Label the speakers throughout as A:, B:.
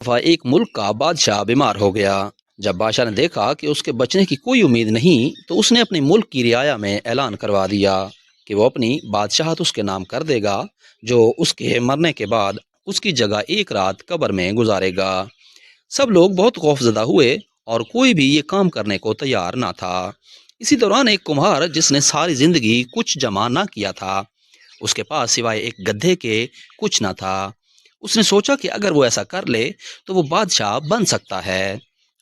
A: دفعہ ایک ملک کا بادشاہ بیمار ہو گیا۔ جب بادشاہ نے دیکھا کہ اس کے بچنے کی کوئی امید نہیں تو اس نے اپنے ملک کی رعایا میں اعلان کروا دیا کہ وہ اپنی بادشاہت اس کے نام کر دے گا، جو اس کے مرنے کے بعد اس کی جگہ ایک رات قبر میں گزارے گا۔ سب لوگ بہت خوف زدہ ہوئے اور کوئی بھی یہ کام کرنے کو تیار نہ تھا۔ اسی دوران ایک کمہار جس نے ساری زندگی کچھ جمع نہ کیا تھا، اس کے پاس سوائے ایک گدھے کے کچھ نہ تھا۔ اس نے سوچا کہ اگر وہ ایسا کر لے تو وہ بادشاہ بن سکتا ہے،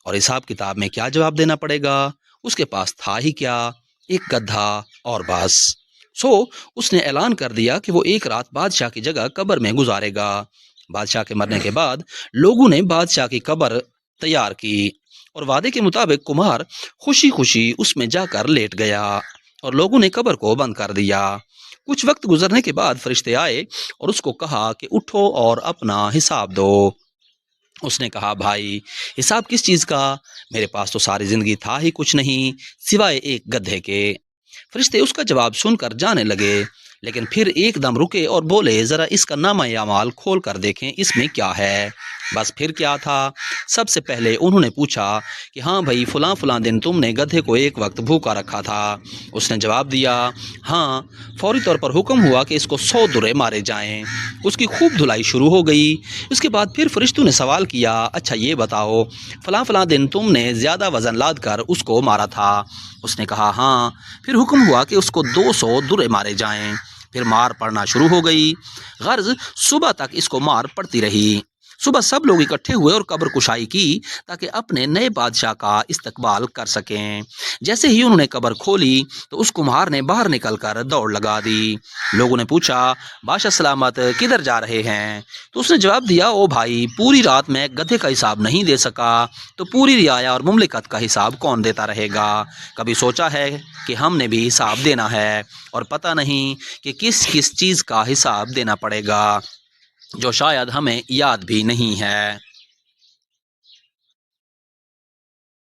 A: اور حساب کتاب میں کیا جواب دینا پڑے گا؟ اس کے پاس تھا ہی کیا، ایک گدھا اور بس۔ اس نے اعلان کر دیا کہ وہ ایک رات بادشاہ کی جگہ قبر میں گزارے گا۔ بادشاہ کے مرنے کے بعد لوگوں نے بادشاہ کی قبر تیار کی اور وعدے کے مطابق کمہار خوشی خوشی اس میں جا کر لیٹ گیا اور لوگوں نے قبر کو بند کر دیا۔ کچھ وقت گزرنے کے بعد فرشتے آئے اور اس کو کہا کہ اٹھو اور اپنا حساب دو۔ اس نے کہا، بھائی، حساب کس چیز کا؟ میرے پاس تو ساری زندگی تھا ہی کچھ نہیں سوائے ایک گدھے کے۔ فرشتے اس کا جواب سن کر جانے لگے، لیکن پھر ایک دم رکے اور بولے، ذرا اس کا نامہ اعمال کھول کر دیکھیں، اس میں کیا ہے؟ بس پھر کیا تھا؟ سب سے پہلے انہوں نے پوچھا کہ ہاں بھائی، فلاں فلاں دن تم نے گدھے کو ایک وقت بھوکا رکھا تھا۔ اس نے جواب دیا، ہاں۔ فوری طور پر حکم ہوا کہ اس کو 100 درے مارے جائیں۔ اس کی خوب دھلائی شروع ہو گئی۔ اس کے بعد پھر فرشتوں نے سوال کیا، اچھا یہ بتاؤ، فلاں فلاں دن تم نے زیادہ وزن لاد کر اس کو مارا تھا؟ اس نے کہا، ہاں۔ پھر حکم ہوا کہ اس کو 200 درے مارے جائیں۔ پھر مار پڑنا شروع ہو گئی، غرض صبح تک اس کو مار پڑتی رہی۔ صبح سب لوگ اکٹھے ہوئے اور قبر کشائی کی تاکہ اپنے نئے بادشاہ کا استقبال کر سکیں۔ جیسے ہی انہوں نے قبر کھولی تو اس کمہار نے باہر نکل کر دوڑ لگا دی۔ لوگوں نے پوچھا، بادشاہ سلامت، کدھر جا رہے ہیں؟ تو اس نے جواب دیا، او بھائی، پوری رات میں گدھے کا حساب نہیں دے سکا تو پوری رعایا اور مملکت کا حساب کون دیتا رہے گا؟ کبھی سوچا ہے کہ ہم نے بھی حساب دینا ہے اور پتہ نہیں کہ کس کس چیز کا حساب دینا پڑے گا، جو شاید ہمیں یاد بھی نہیں ہے۔